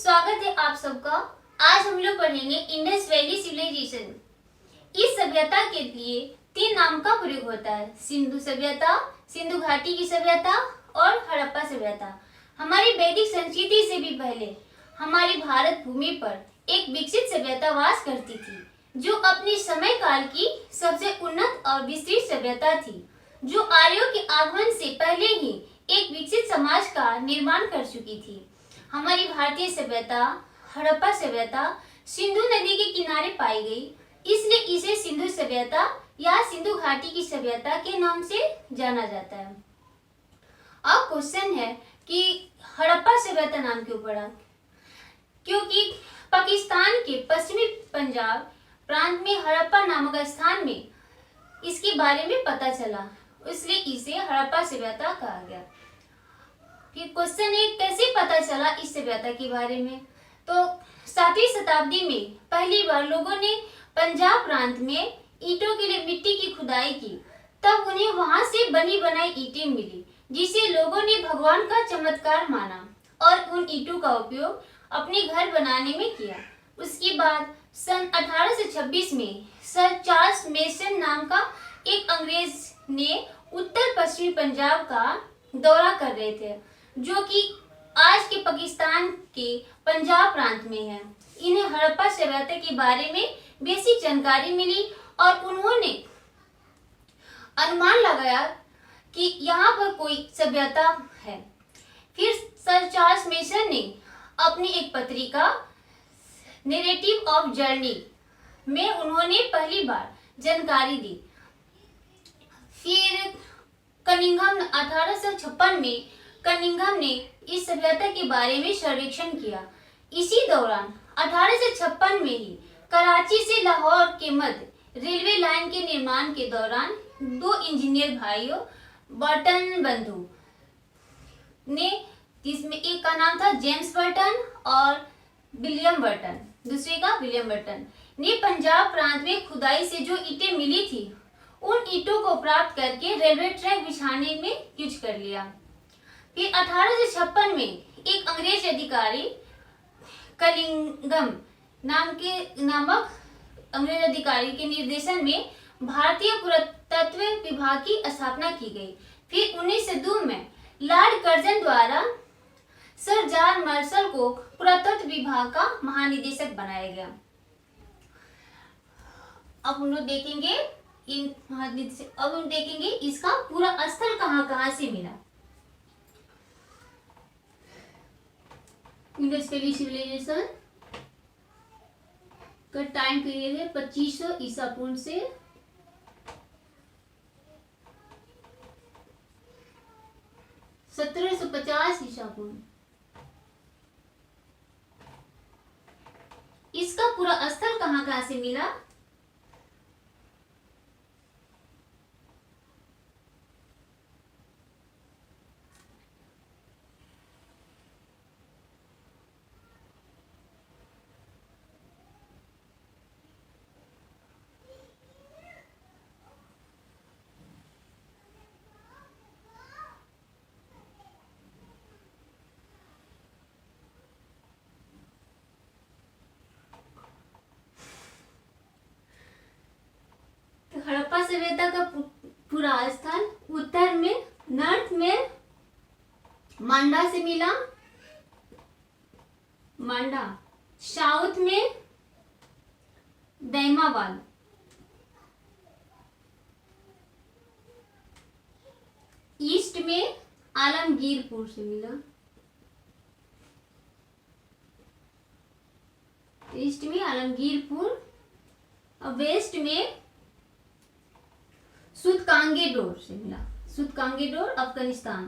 स्वागत है आप सबका। आज हम लोग पढ़ेंगे इंडस वैली सिविलाइजेशन। इस सभ्यता के लिए 3 नाम का प्रयोग होता है: सिंधु सभ्यता, सिंधु घाटी की सभ्यता और हड़प्पा सभ्यता। हमारी वैदिक संस्कृति से भी पहले हमारी भारत भूमि पर एक विकसित सभ्यता वास करती थी, जो अपने समय काल की सबसे उन्नत और विस्तृत सभ्यता थी, जो आर्यों के आगमन से पहले ही एक विकसित समाज का निर्माण कर चुकी थी। हमारी भारतीय सभ्यता हड़प्पा सभ्यता सिंधु नदी के किनारे पाई गई, इसलिए इसे सिंधु सभ्यता या सिंधु घाटी की सभ्यता के नाम से जाना जाता है। अब क्वेश्चन है कि हड़प्पा सभ्यता नाम क्यों पड़ा? क्योंकि पाकिस्तान के पश्चिमी पंजाब प्रांत में हड़प्पा नामक स्थान में इसके बारे में पता चला, इसलिए इसे हड़प्पा सभ्यता कहा गया। फिर क्वेश्चन है, कैसे पता चला इस सभ्यता के बारे में? तो 7वीं शताब्दी में पहली बार लोगों ने पंजाब प्रांत में ईंटों के लिए मिट्टी की खुदाई की। तब उन्हें वहां से बनी बनाई ईंटें मिली, जिसे लोगों ने भगवान का चमत्कार माना और उन ईंटों का उपयोग अपने घर बनाने में किया। उसके बाद सन 1826 में सर चार्ल्स मेसन नाम का एक अंग्रेज ने उत्तर पश्चिमी पंजाब का दौरा कर रहे थे, जो कि आज के पाकिस्तान के पंजाब प्रांत में है। इन्हें हड़प्पा सभ्यता के बारे में बेसिक जानकारी मिली और उन्होंने अनुमान लगाया कि यहाँ पर कोई सभ्यता है। फिर सर चार्ल्स मेसन ने अपनी एक पत्रिका नैरेटिव ऑफ जर्नी में उन्होंने पहली बार जानकारी दी। फिर कनिंघम 1856 में कनिंघम ने इस सभ्यता के बारे में सर्वेक्षण किया। इसी दौरान 1856 में ही कराची से लाहौर के मध्य रेलवे लाइन के निर्माण के दौरान 2 इंजीनियर भाइयों बर्टन बंधु ने, जिसमें एक का नाम था जेम्स बर्टन और विलियम बर्टन, दूसरे का विलियम बर्टन ने पंजाब प्रांत में खुदाई से जो ईंटें मिली थी, उन ईंटों को प्राप्त करके रेलवे ट्रैक बिछाने में यूज कर लिया। फिर 1856 में एक अंग्रेज अधिकारी कलिंगम नामक अंग्रेज अधिकारी के निर्देशन में भारतीय पुरातत्व विभाग की स्थापना की गई। फिर 1902 में लॉर्ड कर्जन द्वारा सर जॉर्ज मार्शल को पुरातत्व विभाग का महानिदेशक बनाया गया। अब हम लोग देखेंगे इसका पूरा स्थल कहाँ से मिला। इंडस वैली सिविलाइजेशन का टाइम पीरियड है 2500 ईसा पूर्व से 1750 ईसा पूर्व। इसका पूरा स्थल कहाँ से मिला? हड़प्पा सभ्यता का पूरा स्थान उत्तर में नॉर्थ में मांडा से मिला, मांडा, साउथ में दैमाबाद, ईस्ट में आलमगीरपुर से मिला, ईस्ट में आलमगीरपुर और वेस्ट में सुतकांगेडोर से मिला, सुतकांगेडोर अफगानिस्तान।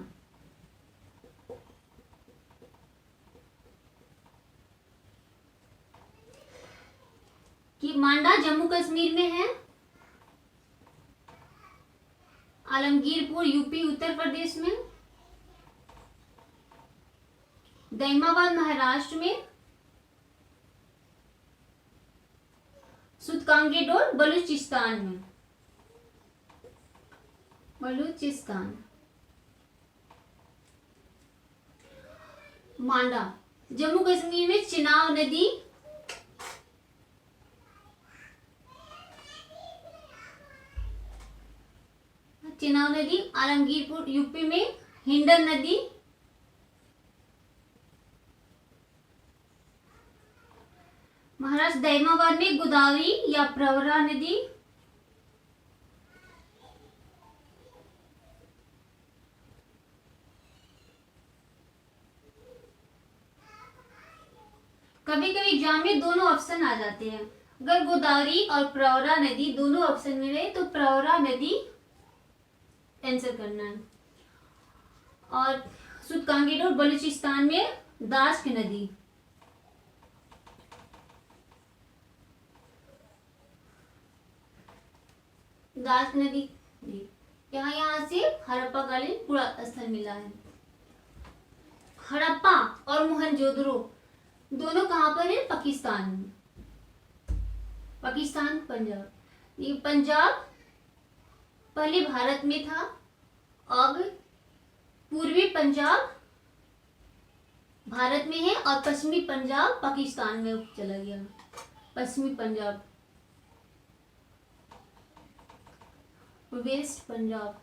कि मांडा जम्मू कश्मीर में है, आलमगीरपुर यूपी उत्तर प्रदेश में, दैमाबाद महाराष्ट्र में, सुतकांगेडोर बलूचिस्तान में, बलूचिस्तान। मांडा जम्मू कश्मीर में चिनाब नदी, चिनाब नदी। आलमगीरपुर यूपी में हिंडन नदी। महाराष्ट्र दहमाबाद में गोदावरी या प्रवरा नदी। कभी कभी एग्जाम में दोनों ऑप्शन आ जाते हैं, अगर गोदावरी और प्रवरा नदी दोनों ऑप्शन में रहे तो प्रवरा नदी आंसर करना है। और सुतकांगेर और बलूचिस्तान में दाश्त नदी। दाश्त नदी यहाँ से हड़प्पा कालीन पूरा स्थल मिला है। हड़प्पा और मोहनजोदड़ो दोनों कहाँ पर है? पाकिस्तान में। पाकिस्तान, पंजाब। ये पंजाब पहले भारत में था, अब पूर्वी पंजाब भारत में है और पश्चिमी पंजाब पाकिस्तान में चला गया। पश्चिमी पंजाब, वेस्ट पंजाब,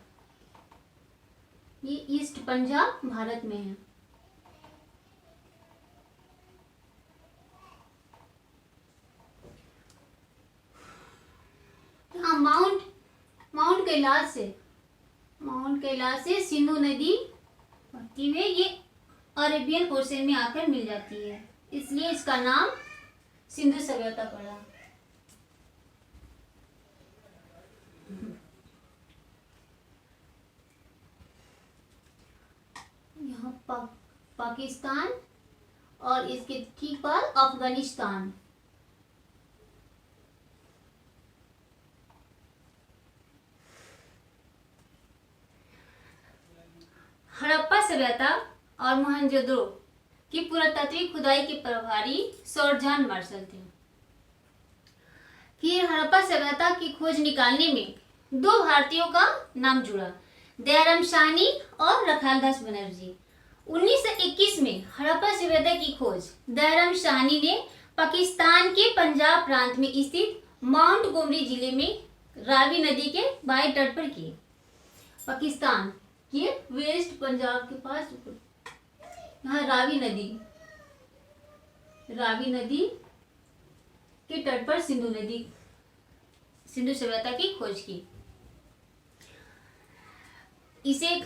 ये ईस्ट पंजाब भारत में है। हाँ, माउंट कैलाश से सिंधु नदी बढ़ती हुई ये अरेबियन ओशन में आकर मिल जाती है, इसलिए इसका नाम सिंधु सभ्यता पड़ा। यहाँ पाकिस्तान और इसके ठीक पर अफगानिस्तान। हड़प्पा सभ्यता और मोहनजोदड़ो की पुरातात्विक खुदाई के प्रभारी सर जॉन मार्शल थे। फिर हड़प्पा सभ्यता की खोज निकालने में दो भारतीयों का नाम जुड़ा, दयाराम साहनी और रखालदास बनर्जी। 1921 में हड़प्पा सभ्यता की खोज दयाराम साहनी ने पाकिस्तान के पंजाब प्रांत में स्थित माउंट गोमरी जिले में रावी नदी के बाएं तट पर की। पाकिस्तान ये वेस्ट पंजाब के पास यहाँ रावी नदी के तट पर सिंधु सभ्यता की खोज की। इसे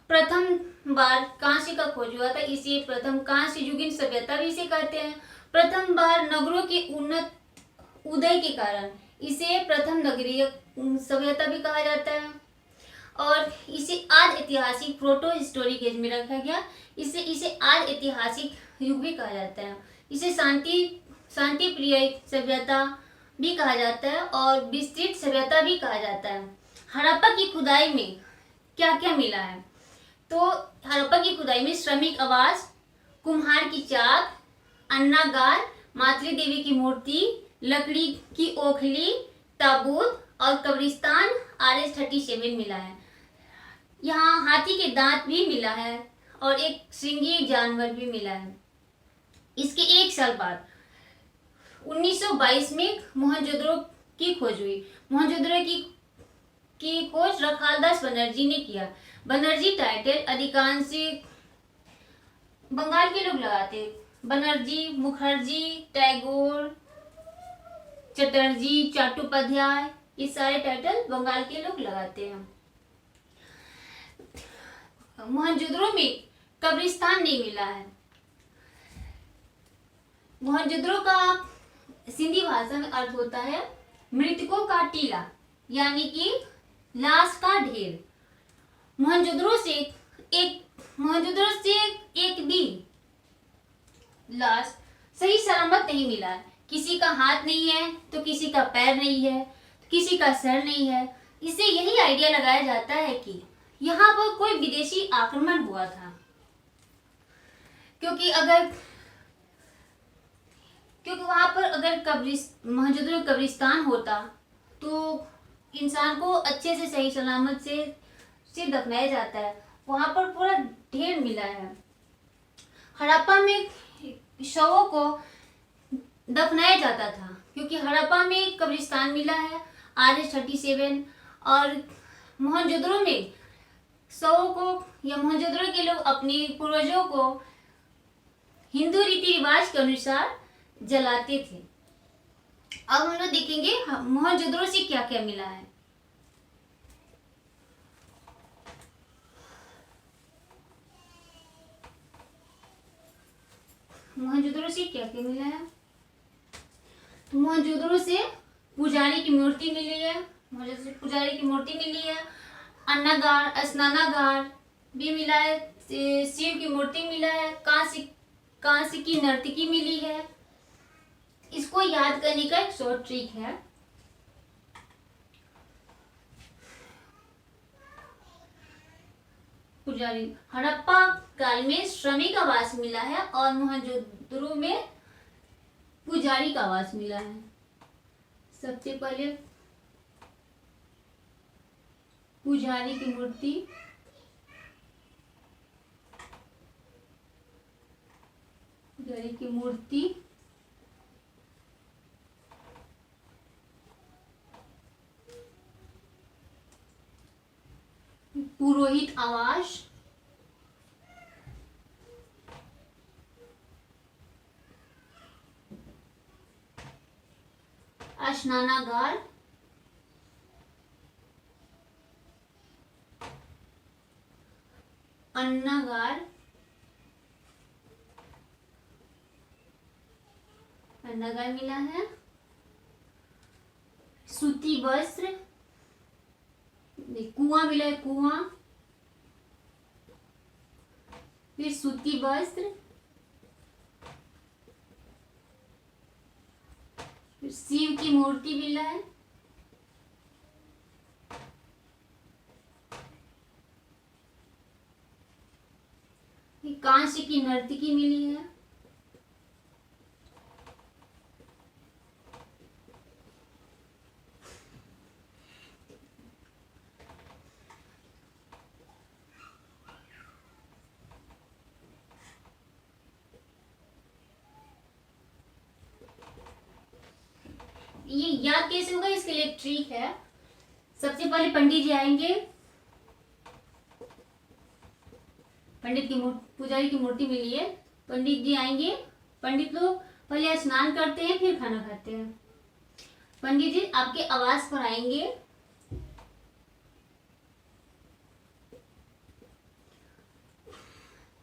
प्रथम बार कांस्य का खोज हुआ था, इसे प्रथम कांस्य युगीन सभ्यता भी इसे कहते हैं। प्रथम बार नगरों के उन्नत उदय के कारण इसे प्रथम नगरीय सभ्यता भी कहा जाता है और इसे आज ऐतिहासिक प्रोटो हिस्टोरिक एज में रखा गया। इसे आज ऐतिहासिक युग भी कहा जाता है। इसे शांति प्रिय सभ्यता भी कहा जाता है और विस्तृत सभ्यता भी कहा जाता है। हड़प्पा की खुदाई में क्या क्या मिला है? तो हड़प्पा की खुदाई में श्रमिक आवास, कुम्हार की चाक, अन्नागार, मातृ देवी की मूर्ति, लकड़ी की ओखली, ताबूत और कब्रिस्तान RH-37 मिला है। यहाँ हाथी के दांत भी मिला है और एक श्रृंगी जानवर भी मिला है। इसके एक साल बाद 1922 में मोहनजोदड़ो की खोज हुई। मोहनजोदड़ो की खोज रखालदास बनर्जी ने किया। बनर्जी टाइटल अधिकांश बंगाल के लोग लगाते। बनर्जी, मुखर्जी, टैगोर, चटर्जी, चट्टोपाध्याय, ये सारे टाइटल बंगाल के लोग लगाते हैं। मोहनजोदड़ो में कब्रिस्तान नहीं मिला है। मोहनजोदड़ो का सिंधी भाषा में अर्थ होता है मृतकों का टीला, यानी कि लाश का ढेर। मोहनजोदड़ो से एक भी लाश सही सलामत नहीं मिला। किसी का हाथ नहीं है तो किसी का पैर नहीं है, किसी का सर नहीं है। इससे यही आइडिया लगाया जाता है कि यहाँ पर कोई विदेशी आक्रमण हुआ था, क्योंकि वहां पर अगर मोहनजोदड़ो कब्रिस्तान होता तो इंसान को अच्छे से सही सलामत से दफनाया जाता है। वहां पर पूरा ढेर मिला है। हड़प्पा में शवों को दफनाया जाता था, क्योंकि हड़प्पा में कब्रिस्तान मिला है RH-37 और मोहनजोदड़ो में शवों को या मोहनजोदड़ो के लोग अपने पूर्वजों को हिंदू रीति रिवाज के अनुसार जलाते थे। अब हम लोग देखेंगे मोहनजोदड़ो से क्या क्या मिला है। मोहनजोदड़ो से क्या क्या मिला है? मोहनजोदड़ो से पुजारी की मूर्ति मिली है, मोहनजोदड़ो से पुजारी की मूर्ति मिली है, अन्नागार स्नानागार भी मिला है, शिव की मूर्ति मिला है, कांस्य की नर्तकी मिली है। इसको याद करने का एक शॉर्ट ट्रिक है। पुजारी हड़प्पा काल में श्रमिक आवास मिला है और मोहनजोदड़ो में पुजारी का आवास मिला है। सबसे पहले पुजारी की मूर्ति, पुजारी की मूर्ति, पुरोहित आवास, स्नानागार, अन्नागार, अन्नागार मिला है, सूती वस्त्र, कुआं मिला है, कुआं, फिर सूती वस्त्र, फिर शिव की मूर्ति मिला है, कांस्य की नर्तकी मिली है, ये याद कैसे होगा इसके लिए एक ट्रिक है। सबसे पहले पंडित जी आएंगे, पंडित की पुजारी की मूर्ति मिली है, पंडित जी आएंगे, पंडित लोग पहले स्नान करते हैं फिर खाना खाते हैं। पंडित जी आपके आवास पर आएंगे,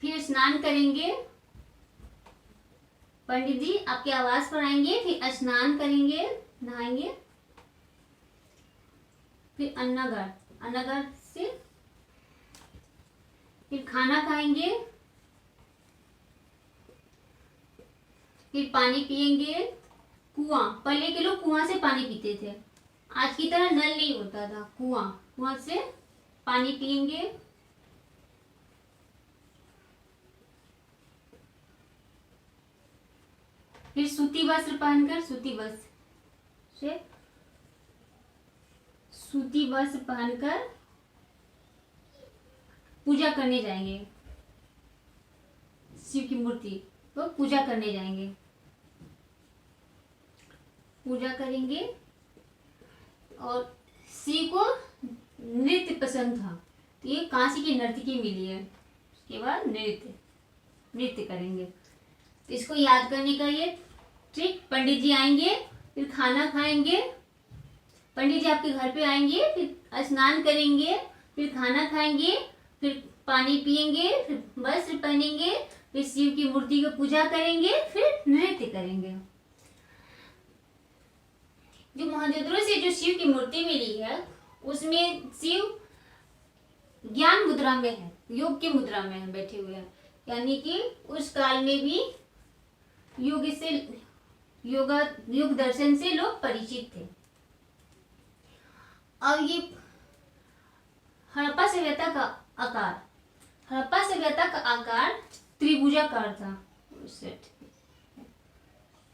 फिर स्नान करेंगे, पंडित जी आपके आवास पर आएंगे, फिर स्नान करेंगे, नहाएंगे, फिर अन्नागार से फिर खाना खाएंगे, फिर पानी पिएंगे। कुआं, पहले के लोग कुआं से पानी पीते थे, आज की तरह नल नहीं होता था, कुआं से पानी पिएंगे, फिर सूती वस्त्र पहनकर सूती वस्त्र पहनकर पूजा करने जाएंगे, शिव की मूर्ति तो पूजा करने जाएंगे, पूजा करेंगे। और शिव को नृत्य पसंद था, तो ये कांसी की नर्तकी मिली है, उसके बाद नृत्य करेंगे। तो इसको याद करने का ये ट्रिक, पंडित जी आएंगे, फिर खाना खाएंगे, पंडित जी आपके घर पे आएंगे, फिर स्नान करेंगे, फिर खाना खाएंगे, फिर पानी पिएंगे, फिर वस्त्र पहनेंगे, फिर शिव की मूर्ति को पूजा करेंगे, फिर नृत्य करेंगे। जो मोहनजोदड़ो से जो शिव की मूर्ति मिली है उसमें शिव ज्ञान मुद्रा में है, योग की मुद्रा में है, बैठे हुए हैं, यानी कि उस काल में भी योग दर्शन से लोग परिचित थे। और ये हड़प्पा सभ्यता का आकार त्रिभुजाकार था।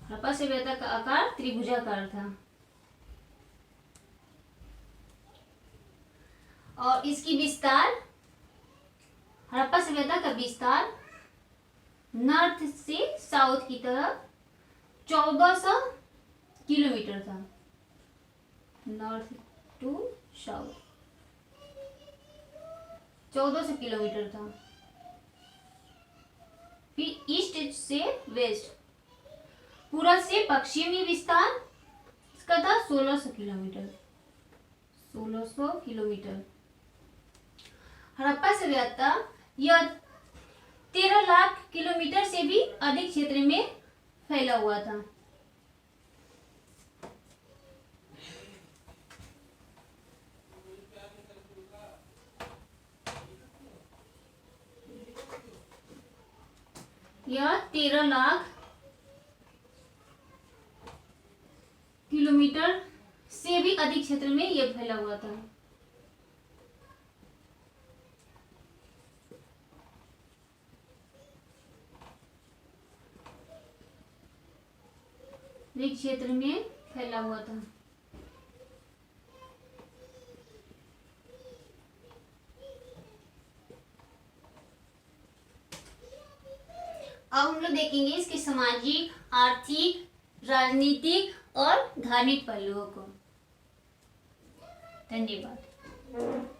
हड़प्पा सभ्यता का आकार त्रिभुजाकार था और इसकी विस्तार, हड़प्पा सभ्यता का विस्तार नॉर्थ से साउथ की तरफ 1400 किलोमीटर था। नॉर्थ टू साउथ 1400 किलोमीटर था। फिर ईस्ट से वेस्ट पूरब से पश्चिमी विस्तार इसका था 1600 किलोमीटर। 1600 किलोमीटर। हड़प्पा सभ्यता यह 13 लाख किलोमीटर से भी अधिक क्षेत्र में फैला हुआ था। यह 13 लाख किलोमीटर से भी अधिक क्षेत्र में यह फैला हुआ था। अधिक क्षेत्र में फैला हुआ था। अब हम लोग देखेंगे इसके सामाजिक, आर्थिक, राजनीतिक और धार्मिक पहलुओं को। धन्यवाद।